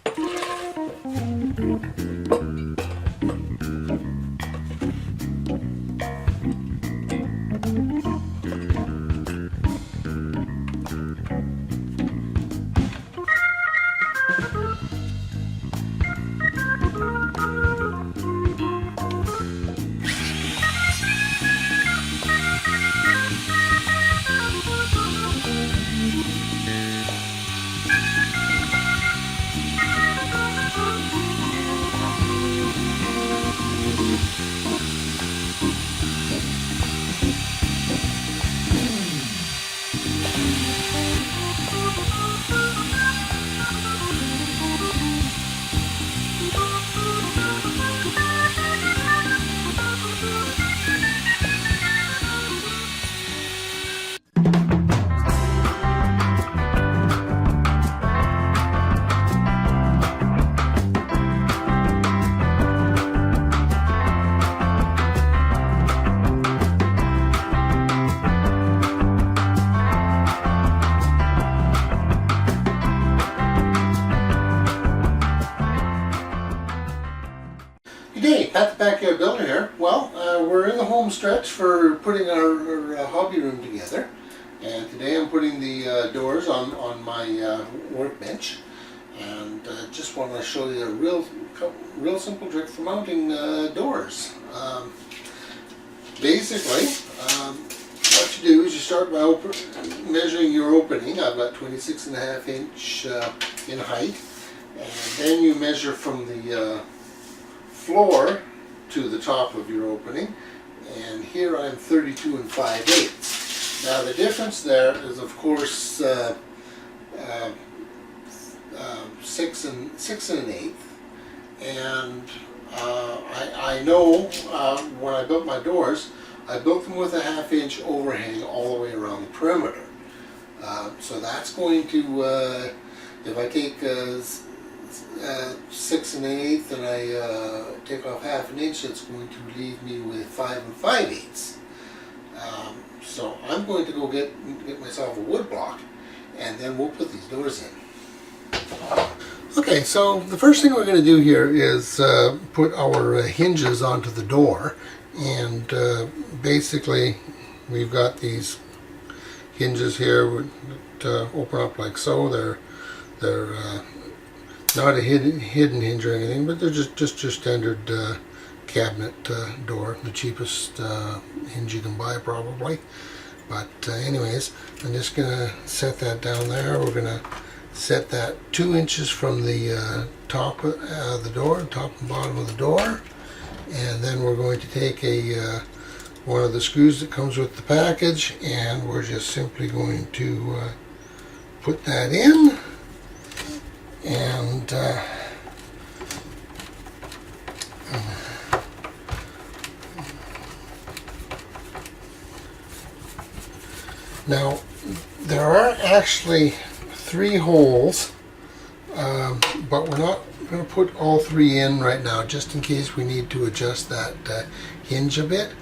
Hey, Pat the Backyard Builder here. Well, we're in the home stretch for putting our hobby room together, and today I'm putting the doors on my workbench, and just want to show you a real simple trick for mounting doors. Basically, what you do is you start by measuring your opening. I've got 26.5 inch in height, and then you measure from the floor to the top of your opening, and here I'm 32 5/8. Now the difference there is, of course, 6 1/8, and I know when I built my doors, I built them with a 1/2 inch overhang all the way around the perimeter. So that's going to, if I take 6 1/8 and I take off 1/2 inch, it's going to leave me with 5 5/8. So I'm going to go get myself a wood block, and then we'll put these doors in. Okay, so the first thing we're going to do here is put our hinges onto the door, and basically we've got these hinges here that open up like so. They're not a hidden hinge or anything, but they're just your standard cabinet door, the cheapest hinge you can buy probably. But anyways, I'm just gonna set that down there. We're gonna set that 2 inches from the top of the door, top and bottom of the door, and then we're going to take one of the screws that comes with the package, and we're just simply going to put that in. And now there are actually 3 holes, but we're not going to put all 3 in right now, just in case we need to adjust that hinge a bit,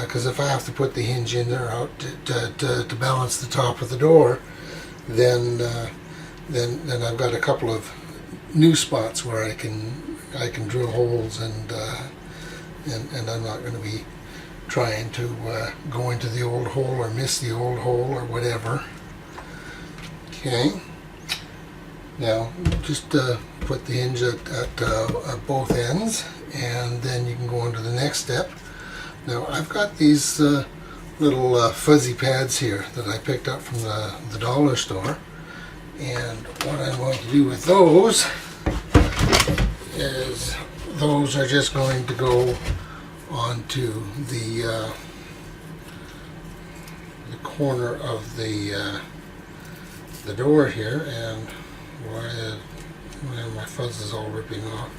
because if I have to put the hinge in or out to balance the top of the door, then I've got a couple of new spots where I can drill holes, and I'm not going to be trying to go into the old hole or miss the old hole or whatever. Okay, now just put the hinge at both ends, and then you can go on to the next step. Now I've got these little fuzzy pads here that I picked up from the dollar store. And what I'm going to do with those is those are just going to go onto the corner of the door here, and my fuzz is all ripping off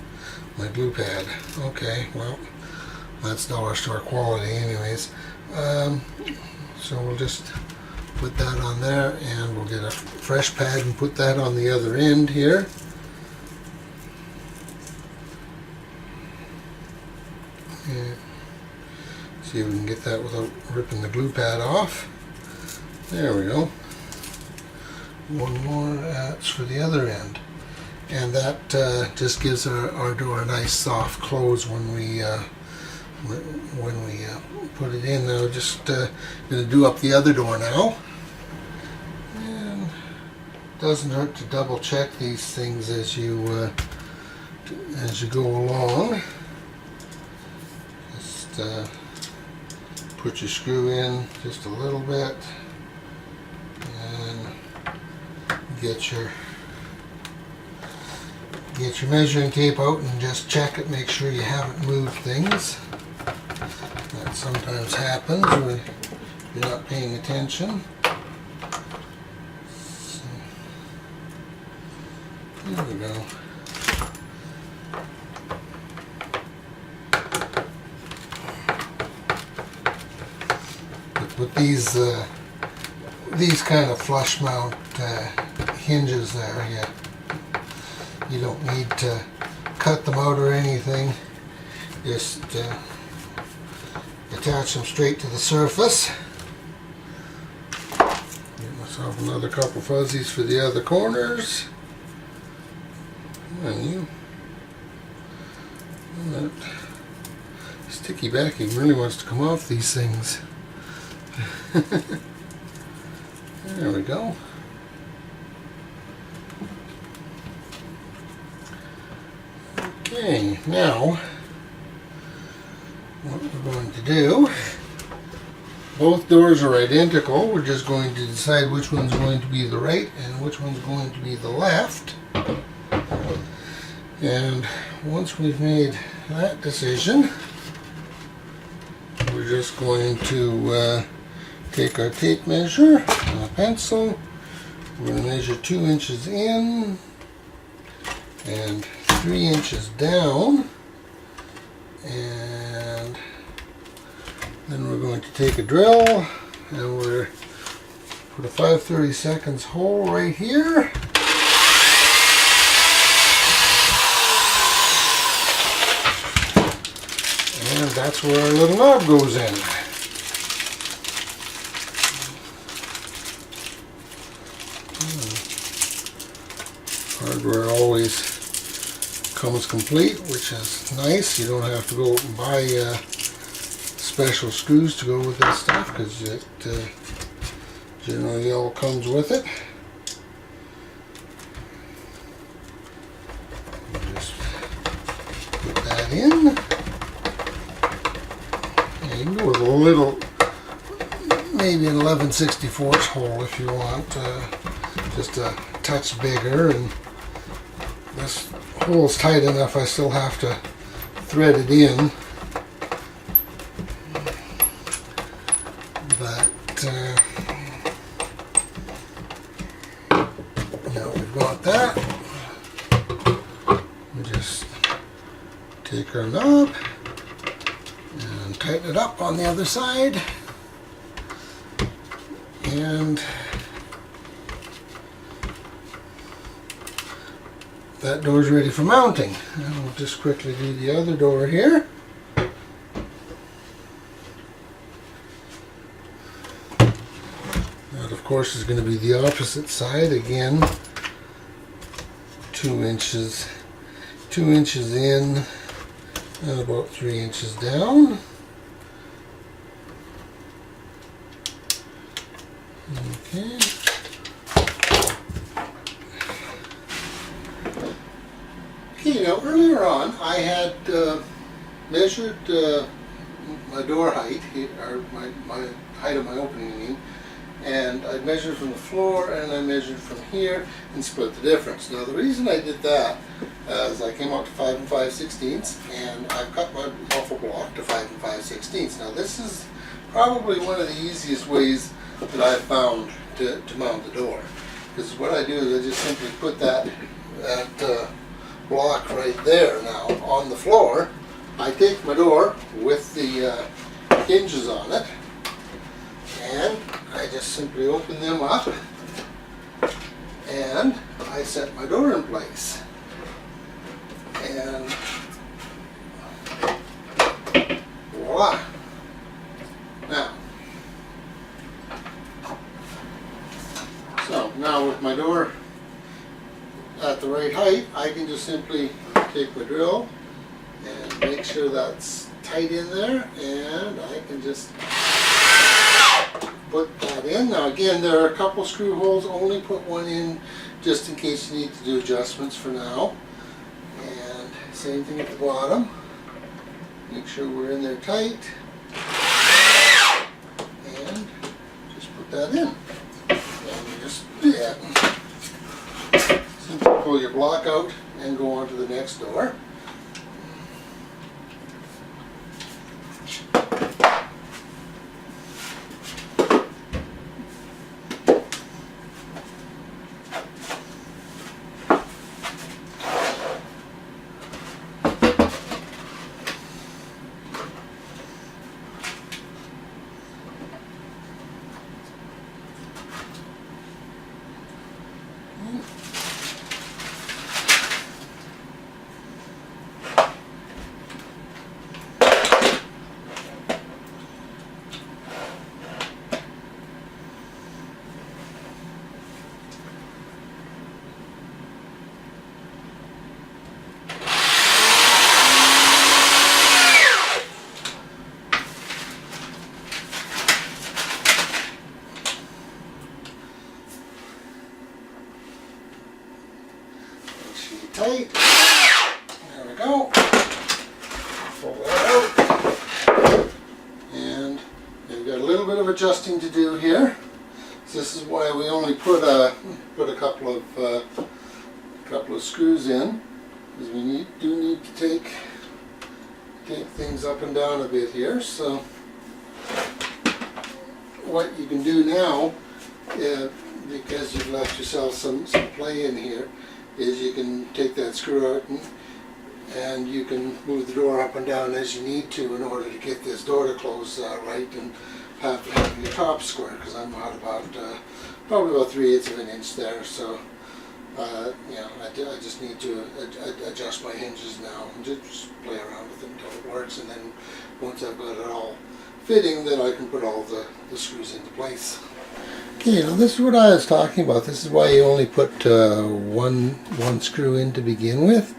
my glue pad. Okay, well, that's dollar store quality anyways. So we'll just put that on there, and we'll get a fresh pad and put that on the other end here. And see if we can get that without ripping the glue pad off. There we go. One more, that's for the other end. and that just gives our door a nice soft close when we put it in. Now just going to do up the other door now, and it doesn't hurt to double check these things as you go along. Just put your screw in just a little bit and get your measuring tape out and just check it, make sure you haven't moved things. That sometimes happens when you're not paying attention. So, there we go. With these kind of flush mount hinges there, you don't need to cut them out or anything. Just attach them straight to the surface. Get myself another couple fuzzies for the other corners. And that sticky backing really wants to come off these things. There we go. Okay, now what we're going to do, both doors are identical. We're just going to decide which one's going to be the right and which one's going to be the left. And once we've made that decision, we're just going to take our tape measure and a pencil. We're going to measure 2 inches in and 3 inches down, and then we're going to take a drill and we're put a 5/32 hole right here. And that's where our little knob goes in. Hardware always comes complete, which is nice. You don't have to go out and buy special screws to go with this stuff, because it generally all comes with it. Just put that in. And you can go with a little, maybe an 11/64 hole if you want, just a touch bigger. And this hole's tight enough, I still have to thread it in. But now we've got that, we just take our knob and tighten it up on the other side. And that door's ready for mounting. And we'll just quickly do the other door here. That of course is going to be the opposite side. Again, 2 inches in and about 3 inches down. Okay. Okay, now earlier on I had measured my door height, or my height of my opening, I mean, and I measured from the floor and I measured from here and split the difference. Now the reason I did that is I came out to 5 5/16 and I've cut my muffle block to 5 5/16. Now this is probably one of the easiest ways that I've found to mount the door, because what I do is I just simply put that block right there now on the floor. I take my door with the hinges on it and I just simply open them up and I set my door in place. And voila! Now, so now with my door at the right height, I just simply take my drill and make sure that's tight in there, and I can just put that in. Now again, there are a couple screw holes, only put one in just in case you need to do adjustments for now. And same thing at the bottom. Make sure we're in there tight. And just put that in. And you just simply pull your block out and go on to the next door. Tight. There we go. Pull that out. And we've got a little bit of adjusting to do here. So this is why we only put a couple of screws in, because we do need to take things up and down a bit here. So what you can do now, because you've left yourself some play in here, is you can take that screw out and you can move the door up and down as you need to in order to get this door to close right, and have to have your top square, because I'm out about probably about 3/8 of an inch there. So I just need to adjust my hinges now and just play around with it until it works, and then once I've got it all fitting, then I can put all the screws into place. Okay, now this is what I was talking about. This is why you only put one screw in to begin with.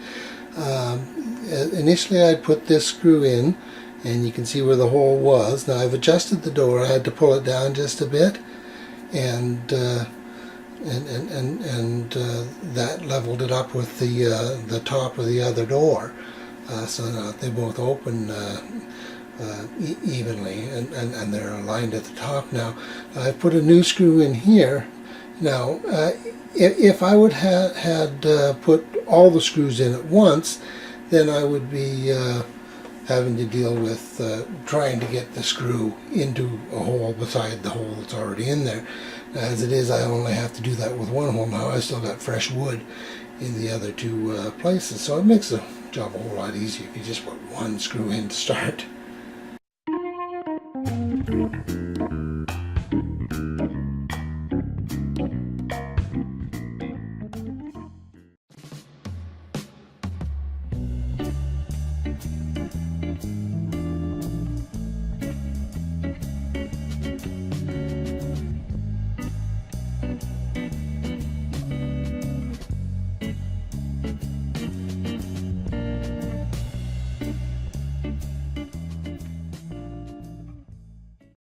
Initially I'd put this screw in, and you can see where the hole was. Now I've adjusted the door. I had to pull it down just a bit, and that leveled it up with the top of the other door. So now they both open evenly, and they're aligned at the top. Now I've put a new screw in here. Now if I would had put all the screws in at once, then I would be having to deal with trying to get the screw into a hole beside the hole that's already in there. As it is, I only have to do that with one hole now. I still got fresh wood in the other two places, so it makes the job a whole lot easier if you just put one screw in to start.